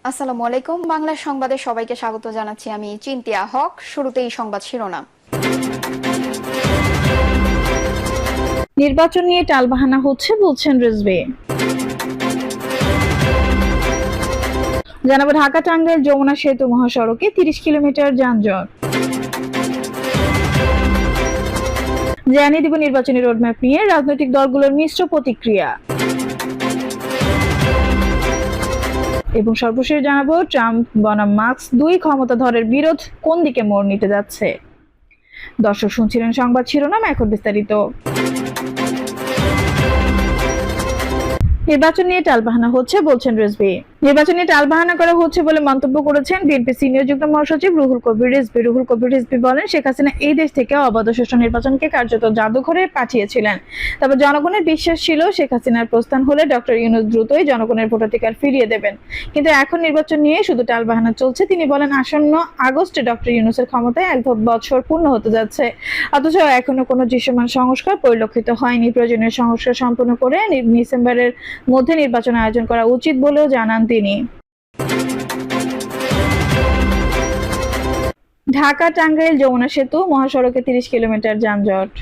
আসসালামু আলাইকুম। বাংলা সংবাদে সবাইকে স্বাগত জানাচ্ছি। আমি চিন্তিয়া হক। শুরুতেই সংবাদ শিরোনাম। নির্বাচন নিয়ে টালবাহানা হচ্ছে বলছেন রিজভী। জানাবো ঢাকা টাঙ্গাইল যমুনা সেতু মহাসড়কে 30 কিলোমিটার যানজট। জানিয়ে দিব নির্বাচনী রোডম্যাপ নিয়ে রাজনৈতিক দলগুলোর মিশ্র প্রতিক্রিয়া। এবং সর্বশেষ জানাবো ট্রাম্প বনাম মাস্ক দুই ক্ষমতাধরের বিরোধ কোন দিকে মোড় নিতে যাচ্ছে। দর্শক শুনছিলেন সংবাদ শিরোনাম, এখন বিস্তারিত। নির্বাচন নিয়ে টালবাহানা হচ্ছে বলছেন রিজভী। নির্বাচন নিয়ে টালবাহানা করা হচ্ছে বলে মন্তব্য করেছেন বিএনপি সিনিয়র যুগ্ম মহাসচিব রুহুল কবির রিজভী। রুহুল কবির রিজভী বলেন, শেখ হাসিনা এই দেশ থেকে অবাধ সুষ্ঠু নির্বাচনকে কার্যত জাদুঘরে পাঠিয়েছিলেন। তবে জনগণের বিশ্বাস ছিল শেখ হাসিনার প্রস্থান হলে ডক্টর ইউনূস দ্রুতই জনগণের ভোটাধিকার ফিরিয়ে দেবেন। কিন্তু এখন নির্বাচন নিয়ে শুধু টালবাহানা চলছে। তিনি বলেন, আসন্ন আগস্টে ডক্টর ইউনূসের ক্ষমতায় 1 বছর পূর্ণ হতে যাচ্ছে, অথচ এখনো কোনো দৃশ্যমান সংস্কার পরিলক্ষিত হয়নি। প্রয়োজনীয় সংস্কার সম্পন্ন করে ডিসেম্বরের মধ্যে নির্বাচন আয়োজন করা উচিত বলেও জানান তিনি। ঢাকা টাঙ্গাইল যমুনা সেতু মহাসড়কে 30 কিলোমিটার যানজট।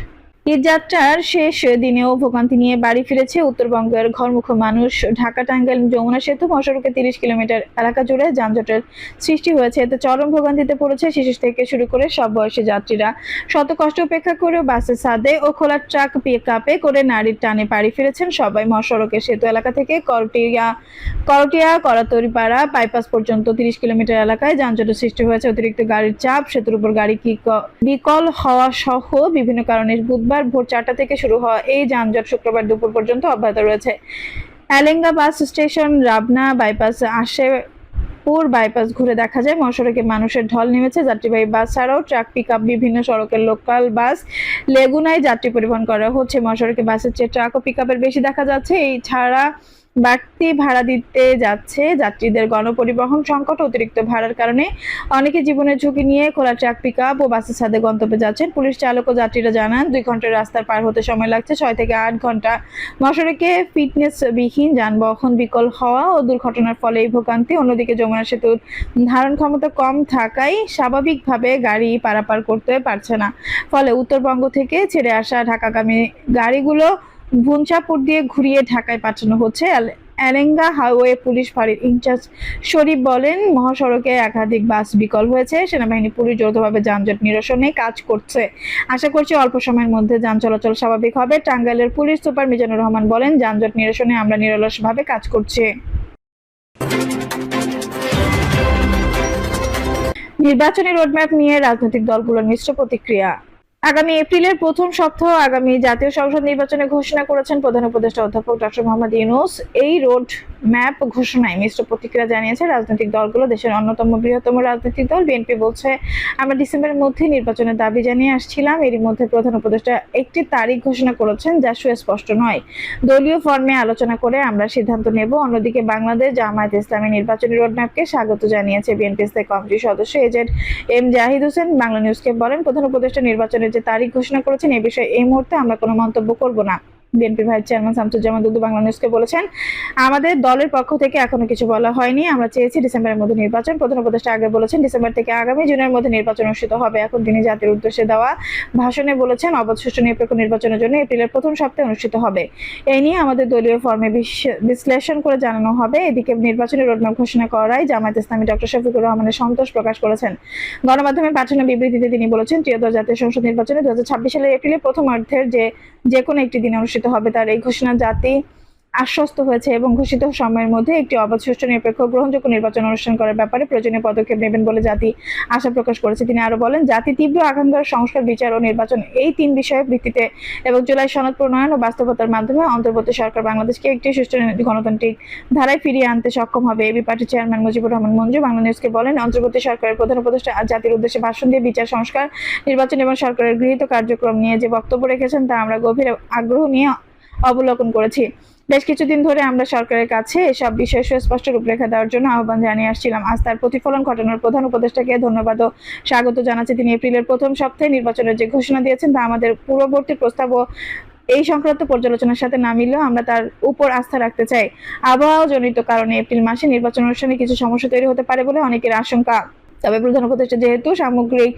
ঈদযাত্রার শেষ দিনেও ভোগান্তি নিয়ে বাড়ি ফিরেছে উত্তরবঙ্গের ঘরমুখ মানুষ। ঢাকা টাঙ্গাইল যমুনা সেতু মহাসড়কে 30 কিলোমিটার এলাকা জুড়ে যানজটের সৃষ্টি হয়েছে। এতে চরম ভোগান্তিতে পড়েছে শিশু থেকে শুরু করে সব বয়সী যাত্রীরা। শত কষ্ট উপেক্ষা করেও বাসে ছাদে ও খোলা ট্রাক পিকআপে করে নারীর টানে বাড়ি ফিরেছেন সবাই। মহাসড়কের সেতু এলাকা থেকে করটিয়া করাতরিপাড়া বাইপাস পর্যন্ত 30 কিলোমিটার এলাকায় যানজটের সৃষ্টি হয়েছে। অতিরিক্ত গাড়ির চাপ, সেতুর উপর গাড়ি বিকল হওয়া সহ বিভিন্ন কারণে বুধবার ভোর 4টা থেকে শুরু হওয়া এই যানজট শুক্রবার দুপুর পর্যন্ত অব্যাহত রয়েছে। Elenga bus station, Rabna bypass, Ashepur bypass ঘুরে দেখা যায় মহাসড়কে মানুষের ঢল নেমেছে। যাত্রীবাহী বাস ছাড়াও ট্রাক, পিকআপ, বিভিন্ন সড়কের লোকাল বাস, লেগুনায় যাত্রী পরিবহন করা হচ্ছে। মহাসড়কে বাসের চেয়ে ট্রাক ও পিকআপের বেশি দেখা যাচ্ছে। এই ছাড়া বাড়তি ভাড়া দিতে যাচ্ছে যাত্রীদের। গণপরিবহন সংকট, অতিরিক্ত ভাড়ার কারণে অনেকে জীবনের ঝুঁকি নিয়ে খোলা ট্রাক, পিকআপ ও বাসের ছাদে গন্তব্যে যাচ্ছেন। পুলিশ, চালক ও যাত্রীরা জানান, 2 ঘন্টার রাস্তার পার হতে সময় লাগছে 6 থেকে 8 ঘন্টা। মহাসড়কে ফিটনেসবিহীন যানবাহন বিকল হওয়া ও দুর্ঘটনার ফলে এই ভোগান্তি। অন্যদিকে যমুনা সেতুর ধারণ ক্ষমতা কম থাকায় স্বাভাবিকভাবে গাড়ি পারাপার করতে পারছে না। ফলে উত্তরবঙ্গ থেকে ছেড়ে আসা ঢাকাগামী গাড়িগুলো ভুঞ্চাপুর দিয়ে ঘুরিয়ে ঢাকায় পাঠানো হচ্ছে। এলেঙ্গা হাইওয়ে পুলিশ ফাঁড়ির ইনচার্জ শরীফ বলেন, মহাসড়কে একাধিক বাস বিকল হয়েছে। সেনাবাহিনী, পুলিশ যৌথভাবে যানজট নিরসনে কাজ করছে। আশা করছি অল্প সময়ের মধ্যে যান চলাচল স্বাভাবিক হবে। টাঙ্গাইলের পুলিশ সুপার মিজানুর রহমান বলেন, যানজট নিরসনে আমরা নিরলসভাবে কাজ করছি। নির্বাচনী রোডম্যাপ নিয়ে রাজনৈতিক দলগুলোর মিশ্র প্রতিক্রিয়া। আগামী এপ্রিলের প্রথম সপ্তাহ আগামী জাতীয় সংসদ নির্বাচনে ঘোষণা করেছেন প্রধান উপদেষ্টা অধ্যাপক ডক্টর মোহাম্মদ ইউনূস। এই রোড ম্যাপ ঘোষণায় মিশ্র প্রতিক্রিয়া জানিয়েছে রাজনৈতিক দলগুলো। দেশের অন্যতম বৃহত্তম রাজনৈতিক দল বিএনপি বলছে, আমরা ডিসেম্বরের মধ্যে নির্বাচনের দাবি জানিয়ে আসছিলাম। এরই মধ্যে প্রধান উপদেষ্টা একটি তারিখ ঘোষণা করেছেন, যা সুস্পষ্ট নয়। দলীয় ফর্মে আলোচনা করে আমরা সিদ্ধান্ত নেব। অন্যদিকে বাংলাদেশ জামায়াত ইসলামী নির্বাচনী রোডম্যাপকে স্বাগত জানিয়েছে। বিএনপি স্থায়ী কমিটির সদস্য এজেড এম জাহিদ হোসেন বাংলা নিউজকে বলেন, প্রধান উপদেষ্টা নির্বাচনের যে তারিখ ঘোষণা করেছেন এ বিষয়ে এই মুহূর্তে আমরা কোনো মন্তব্য করব না। বিএনপি ভাইস চেয়ারম্যান শামসুজ্জামান দুদু বাংলা নিউজকে বলেছেন, আমাদের দলের পক্ষ থেকে এখনো কিছু বলা হয়নি। আমরা চেয়েছি ডিসেম্বরের মধ্যে নির্বাচন। প্রধান উপদেষ্টা আগে বলেছেন ডিসেম্বর থেকে আগামী জুনের মধ্যে নির্বাচন অনুষ্ঠিত হবে। এখন তিনি জাতির উদ্দেশ্যে দেওয়া ভাষণে বলেছেন, অবাধ, সুষ্ঠু, নিরপেক্ষ নির্বাচনের জন্য এপ্রিলের প্রথম সপ্তাহে অনুষ্ঠিত হবে। এই নিয়ে আমাদের দলীয় ফর্মে বিশ্লেষণ করে জানানো হবে। এদিকে নির্বাচনী রোডম্যাপ ঘোষণা করায় জামায়াত ইসলামী ডক্টর শফিকুর রহমানের সন্তোষ প্রকাশ করেছেন। গণমাধ্যমে পাঠানো বিবৃতিতে তিনি বলেছেন, ত্রয়োদশ জাতীয় সংসদ নির্বাচনে 2026 সালের এপ্রিলের প্রথমার্ধের যে কোনো একটি দিনে অনুষ্ঠিত হবে। তার এই ঘোষণা জাতি আশ্বস্ত হয়েছে এবং ঘোষিত সময়ের মধ্যে একটি অবাধ, সুষ্ঠু, নিরপেক্ষ, গ্রহণযোগ্য নির্বাচন অনুষ্ঠান করার ব্যাপারে প্রয়োজনীয় পদক্ষেপ নেবেন বলে জাতি আশা প্রকাশ করেছে। তিনি আরো বলেন, জাতি তীব্র আকাঙ্ক্ষার সংস্কার, বিচার ও নির্বাচন, এই 3 বিষয়ের ভিত্তিতে এবং জুলাই সনদ প্রণয়ন ও বাস্তবতার মাধ্যমে অন্তর্বর্তী সরকার বাংলাদেশকে একটি সুষ্ঠু গণতান্ত্রিক ধারায় ফিরিয়ে আনতে সক্ষম হবে। এবি পার্টির চেয়ারম্যান মুজিবুর রহমান মঞ্জু বাংলা নিউজকে বলেন, অন্তর্বর্তী সরকারের প্রধান উপদেষ্টা আজ জাতির উদ্দেশ্যে ভাষণ দিয়ে বিচার, সংস্কার, নির্বাচন এবং সরকারের গৃহীত কার্যক্রম নিয়ে যে বক্তব্য রেখেছেন তা আমরা গভীর আগ্রহ নিয়ে অবলোকন করেছি। বেশ কিছুদিন ধরে আমরা সরকারের কাছে এসব বিষয়ে সুস্পষ্ট রূপরেখা দেওয়ার জন্য আহ্বান জানিয়ে আসছিলাম। আজ তার প্রতিফলন ঘটানোর প্রধান উপদেষ্টাকে ধন্যবাদ ও স্বাগত জানাচ্ছি। তিনি এপ্রিলের প্রথম সপ্তাহে নির্বাচনের যে ঘোষণা দিয়েছেন তা আমাদের পূর্ববর্তী প্রস্তাব ও এই সংক্রান্ত পর্যালোচনার সাথে না মিললেও আমরা তার উপর আস্থা রাখতে চাই। আবহাওয়াজনিত কারণে এপ্রিল মাসে নির্বাচন অনুষ্ঠানে কিছু সমস্যা তৈরি হতে পারে বলে অনেকের আশঙ্কা। তবে প্রধান উপদেষ্টা যেহেতু সামগ্রিক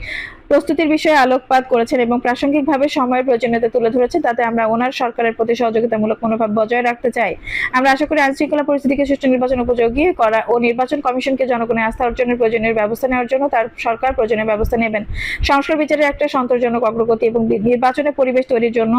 প্রস্তুতির বিষয়ে আলোকপাত করেছেন এবং প্রাসঙ্গিকভাবে সময়ের প্রয়োজনীয়তা তুলে ধরেছেন, তাতে আমরা ওনার সরকারের প্রতি সহযোগিতামূলক মনোভাব বজায় রাখতে চাই। আমরা আশা করি আইনশৃঙ্খলা পরিস্থিতিকে সুষ্ঠু নির্বাচন উপযোগী করা ও নির্বাচন কমিশনকে জনগণের আস্থা অর্জনের প্রয়োজনীয় ব্যবস্থা নেওয়ার জন্য তার সরকার প্রয়োজনীয় ব্যবস্থা নেবেন। সংস্কার বিচারের একটা সন্তোষজনক অগ্রগতি এবং নির্বাচনের পরিবেশ তৈরির জন্য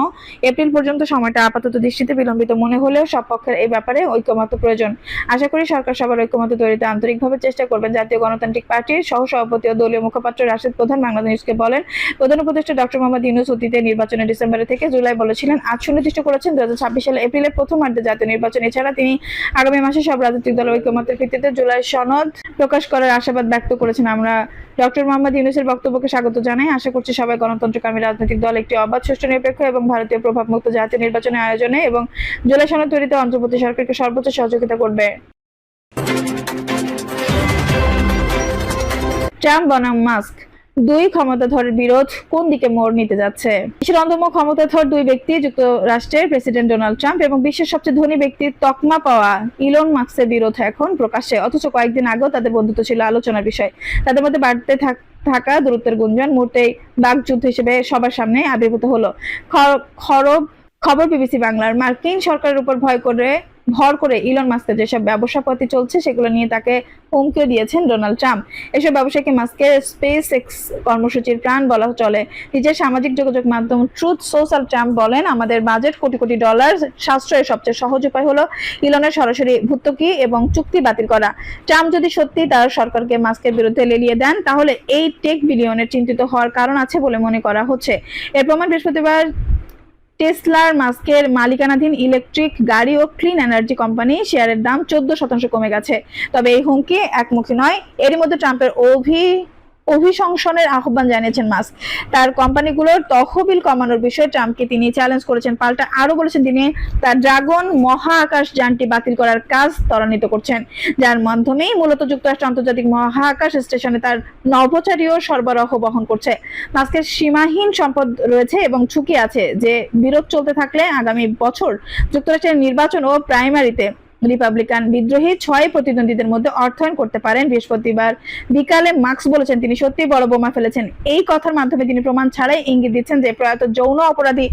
এপ্রিল পর্যন্ত সময়টা আপাতত দৃষ্টিতে বিলম্বিত মনে হলেও সব পক্ষের এই ব্যাপারে ঐকমত্য প্রয়োজন। আশা করি সরকার সবার ঐকমত্য তৈরিতে আন্তরিকভাবে চেষ্টা করবেন। জাতীয় গণতান্ত্রিক পার্টির সহসভাপতি ও দলীয় মুখপাত্র রাশেদ প্রধান বাংলাদেশকে বলেন, প্রধান উপদেষ্টা ডক্টর মোহাম্মদ ইউনূস অতীতে নির্বাচনে ডিসেম্বর থেকে জুলাই বলেছিলেন। আজ সুনির্দিষ্ট করেছেন 2026 সালে এপ্রিলের প্রথমার্ধে জাতীয় নির্বাচন। এছাড়া তিনি আগামী মাসে সব রাজনৈতিক দলের ঐকমত্যের ভিত্তিতে জুলাই সনদ প্রকাশ করার আশাবাদ ব্যক্ত করেছেন। আমরা ডক্টর মোহাম্মদ ইউনূসের বক্তব্যকে স্বাগত জানাই। আশা করছি সবাই গণতন্ত্রকামী রাজনৈতিক দল একটি অবাধ, সুষ্ঠু, নিরপেক্ষ এবং ভারতীয় প্রভাবমুক্ত জাতীয় নির্বাচনের আয়োজনে এবং জুলাই সনদ তৈরিতে অন্তর্বর্তী সরকারকে সর্বোচ্চ সহযোগিতা করবে। ট্রাম্প বনাম মাস্ক, দুই ক্ষমতাধরের বিরোধ কোন দিকে মোড় নিতে যাচ্ছে? বিশ্বের অন্যতম ক্ষমতাধর দুই ব্যক্তি, যুক্তরাষ্ট্রের প্রেসিডেন্ট ডোনাল্ড ট্রাম্প এবং বিশ্বের সবচেয়ে ধনী ব্যক্তির তকমা পাওয়া ইলন মাস্কের বিরোধ এখন প্রকাশ্যে। অথচ কয়েকদিন আগেও তাদের বন্ধুত্ব ছিল আলোচনার বিষয়। তাদের মধ্যে বাড়তে থাকা দূরত্বের গুঞ্জন মুহূর্তেই বাকযুদ্ধ হিসেবে সবার সামনে আবির্ভূত হলো। খবর বিবিসি বাংলার। মার্কিন সরকারের উপর ভর করে ইলন মাস্কের যেসব ব্যবসাপাতি চলছে সেগুলো নিয়ে তাকে হুমকিও দিয়েছেন ডোনাল্ড ট্রাম্প। এসব ব্যবসায়ীকে মাস্কের স্পেস এক্স কর্মসূচির প্রাণ বলা চলে। নিজের সামাজিক যোগাযোগ মাধ্যম ট্রুথ সোশ্যাল ট্রাম্প বলেন, আমাদের বাজেট কোটি কোটি ডলার সাশ্রয়ের সবচেয়ে সহজ উপায় হলো ইলনের সরাসরি ভর্তুকি এবং চুক্তি বাতিল করা। ট্রাম্প যদি সত্যি তার সরকারকে মাস্কের বিরুদ্ধে লেলিয়ে দেন, তাহলে এই টেক বিলিয়নের চিন্তিত হওয়ার কারণ আছে বলে মনে করা হচ্ছে। এর প্রমাণ বৃহস্পতিবার টেসলার মাস্কের মালিকানাধীন ইলেকট্রিক গাড়ি ও ক্লিন এনার্জি কোম্পানি শেয়ারের দাম 14% কমে গেছে। তবে এই হুমকি একমুখী নয়। এরই মধ্যে ট্রাম্পের অভিশংসনের আহ্বান জানিয়েছেন মাস্ক। তার কোম্পানিগুলোর তহবিল কমানোর বিষয়ে ট্রাম্পকে তিনি চ্যালেঞ্জ করেছেন। পাল্টা আরো বলেছেন তিনি তার ড্রাগন মহাকাশ যানটি বাতিল করার কাজ ত্বরান্বিত করছেন, যার মাধ্যমেই মূলত যুক্তরাষ্ট্র আন্তর্জাতিক মহাকাশ স্টেশনে তার নভোচারীয় সরবরাহ বহন করছে। মাস্কের সীমাহীন সম্পদ রয়েছে এবং ঝুঁকি আছে যে বিরোধ চলতে থাকলে আগামী বছর যুক্তরাষ্ট্রের নির্বাচন ও প্রাইমারিতে রিপাবলিকান বিদ্রোহী 6 প্রতিদ্বন্দ্বীদের মধ্যে অর্থায়ন করতে পারেন। বৃহস্পতিবার বিকালে মাস্ক বলেছেন তিনি সত্যিই বড় বোমা ফেলেছেন। এই কথার মাধ্যমে তিনি প্রমাণ ছাড়াই ইঙ্গিত দিচ্ছেন যে প্রয়াত যৌন অপরাধী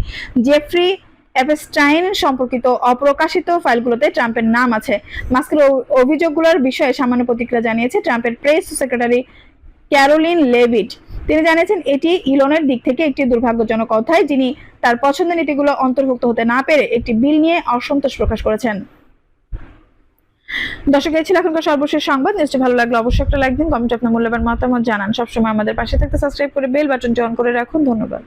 জেফ্রি এপস্টাইন সম্পর্কিত অপ্রকাশিত ফাইলগুলোতে ট্রাম্পের নাম আছে। মাস্কের অভিযোগগুলোর বিষয়ে সামান্য প্রতিক্রিয়া জানিয়েছে ট্রাম্পের প্রেস সেক্রেটারি ক্যারোলিন লেভিট। তিনি জানিয়েছেন এটি ইলনের দিক থেকে একটি দুর্ভাগ্যজনক অধ্যায়, যিনি তার পছন্দের নীতিগুলো অন্তর্ভুক্ত হতে না পেরে একটি বিল নিয়ে অসন্তোষ প্রকাশ করেছেন। দর্শক, এই ছিল এখনকার সর্বশেষ সংবাদ। নিশ্চয়ই ভালো লাগলো অবশ্যই একটা লাইক দিন, কমেন্টে আপনার মূল্যবান মতামত জানান। সবসময় আমাদের পাশে থাকতে সাবস্ক্রাইব করে বেল বাটনটি অন করে রাখুন। ধন্যবাদ।